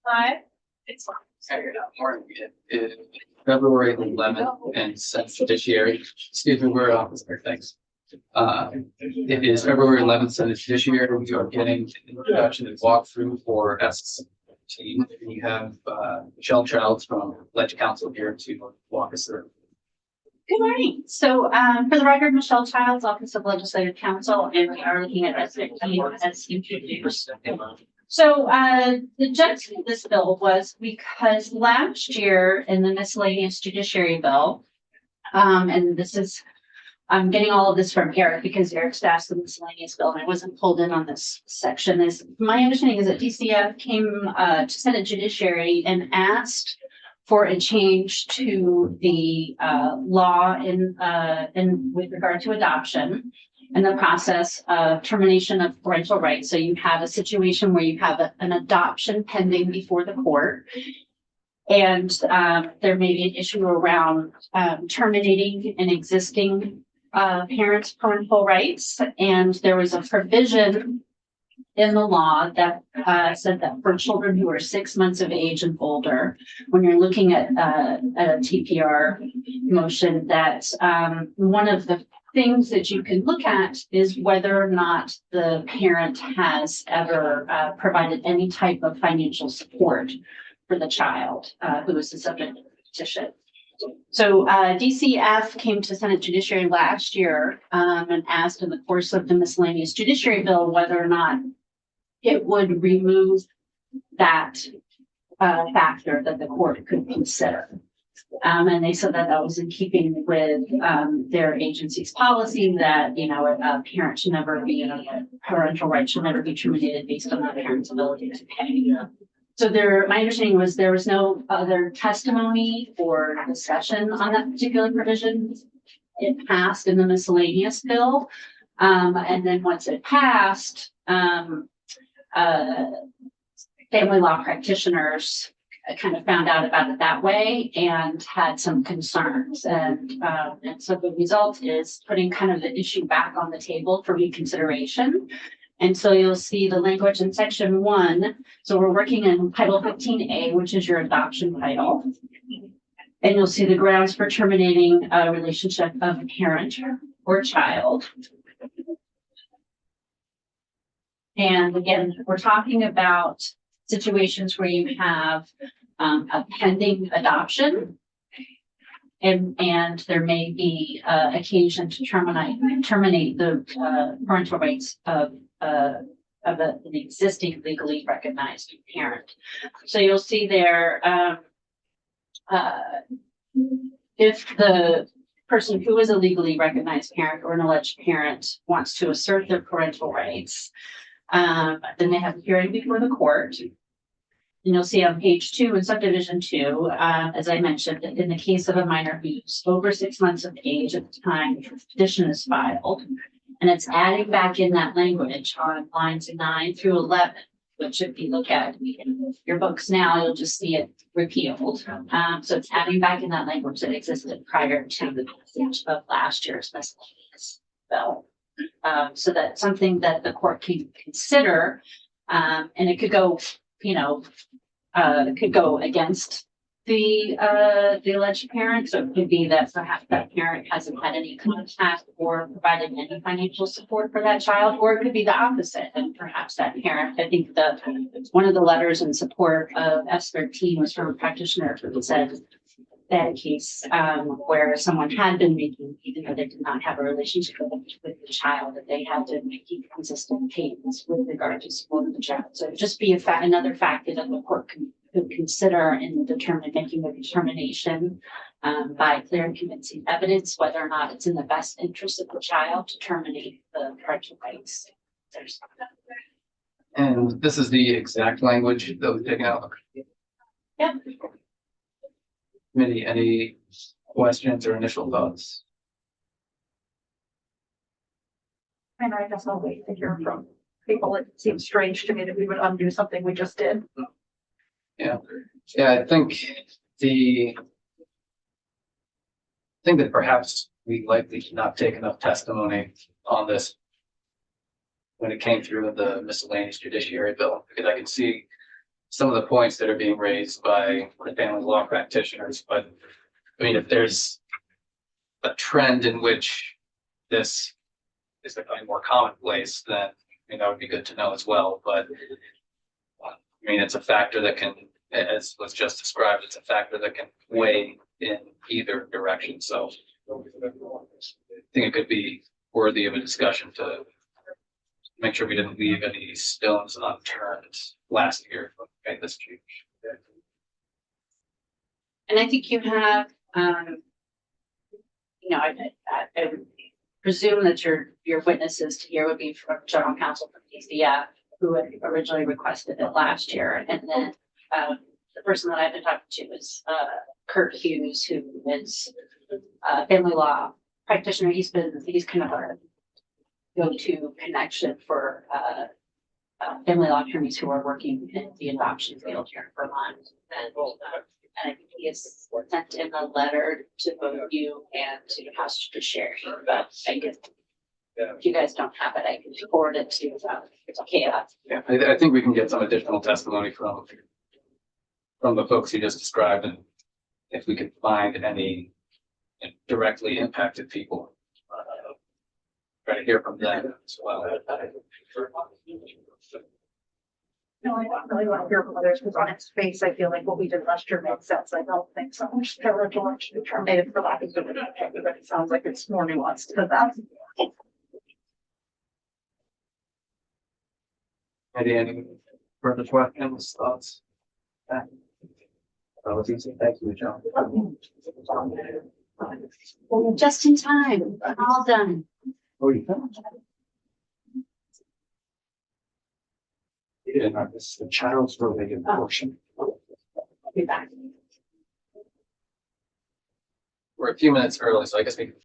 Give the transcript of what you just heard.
Five. It's February 11th and Senate Judiciary. Excuse me, we're sorry, thanks. It is February 11th, Senate Judiciary. We are getting an introduction and walkthrough for S team. We have Michelle Childs from Ledge Council here to walk us through. Good morning. So for the record, Michelle Childs, Office of Legislative Counsel, and we are looking at S15 as introduced. So the genesis of this bill was because last year in the miscellaneous judiciary bill, and this is, I'm getting all of this from Eric because Eric staffs the miscellaneous bill and I wasn't pulled in on this section. Is my understanding is that DCF came to Senate Judiciary and asked for a change to the law in with regard to adoption and the process of termination of parental rights. So you have a situation where you have an adoption pending before the court, and there may be an issue around terminating an existing parent's parental rights. And there was a provision in the law that said that for children who are 6 months of age and older, when you're looking at a TPR motion, that one of the things that you can look at is whether or not the parent has ever provided any type of financial support for the child who is the subject of the petition. So DCF came to Senate Judiciary last year and asked in the course of the miscellaneous judiciary bill whether or not it would remove that factor that the court could consider. And they said that that was in keeping with their agency's policy that, you know, a parent should never be, parental rights should never be terminated based on the parent's ability to pay. So my understanding was there was no other testimony or discussion on that particular provision. It passed in the miscellaneous bill. And then once it passed, family law practitioners kind of found out about it that way and had some concerns. And so the result is putting kind of the issue back on the table for reconsideration. And so you'll see the language in section 1. So we're working in Title 15A, which is your adoption title. And you'll see the grounds for terminating a relationship of a parent or child. And again, we're talking about situations where you have a pending adoption, and there may be occasion to terminate the parental rights of an existing legally recognized parent. So you'll see there, if the person who is a legally recognized parent or an alleged parent wants to assert their parental rights, then they have a hearing before the court. And you'll see on page 2 in subdivision 2, as I mentioned, in the case of a minor who's over 6 months of age at the time the petition is filed, and it's adding back in that language on lines 9 through 11, which if you look at your books now, you'll just see it repealed. So it's adding back in that language that existed prior to the passage of last year's miscellaneous bill. So that's something that the court can consider, and it could go, it could go against the alleged parent. So it could be that perhaps that parent hasn't had any contact or provided any financial support for that child, or it could be the opposite, and perhaps that parent. I think one of the letters in support of S13 was from a practitioner who said that case where someone had been making, even though they did not have a relationship with the child, that they had to make consistent payments with regard to support of the child. So it'd just be another factor that the court could consider in making the determination by clear and convincing evidence whether or not it's in the best interest of the child to terminate the parental rights. And this is the exact language that was taken out. Yeah. Committee, any questions or initial thoughts? And I guess I'll wait to hear from people. It seems strange to me that we would undo something we just did. Yeah, I think that perhaps we likely did not take enough testimony on this when it came through in the miscellaneous judiciary bill, because I can see some of the points that are being raised by the family law practitioners, but I mean, if there's a trend in which this is becoming more commonplace, then I mean, that would be good to know as well, but I mean, it's a factor that can, as was just described, it's a factor that can weigh in either direction, so I think it could be worthy of a discussion to make sure we didn't leave any stones unturned last year when we made this change. And I think you have, I would presume that your witnesses to here would be from general counsel from DCF, who had originally requested it last year. And then, the person that I've been talking to is, Kurt Hughes, who is a family law practitioner. He's kind of our go-to connection for, family law attorneys who are working in the adoption field here in Vermont. And I think he has sent in a letter to both you and to the House Judiciary, but I guess if you guys don't have it, I can forward it to, it's okay. Yeah, I think we can get some additional testimony from the folks you just described, and if we can find any directly impacted people, try to hear from them as well. No, I don't really want to hear from others because on its face, I feel like what we did last year makes sense. I don't think so much spiritual should be terminated for lack of good effect, but it sounds like it's more nuanced than that. Any further questions, thoughts? That was easy. Thank you, John. Just in time, all done. Oh, you found this the child's related portion. I'll be back. We're a few minutes early, so I guess we can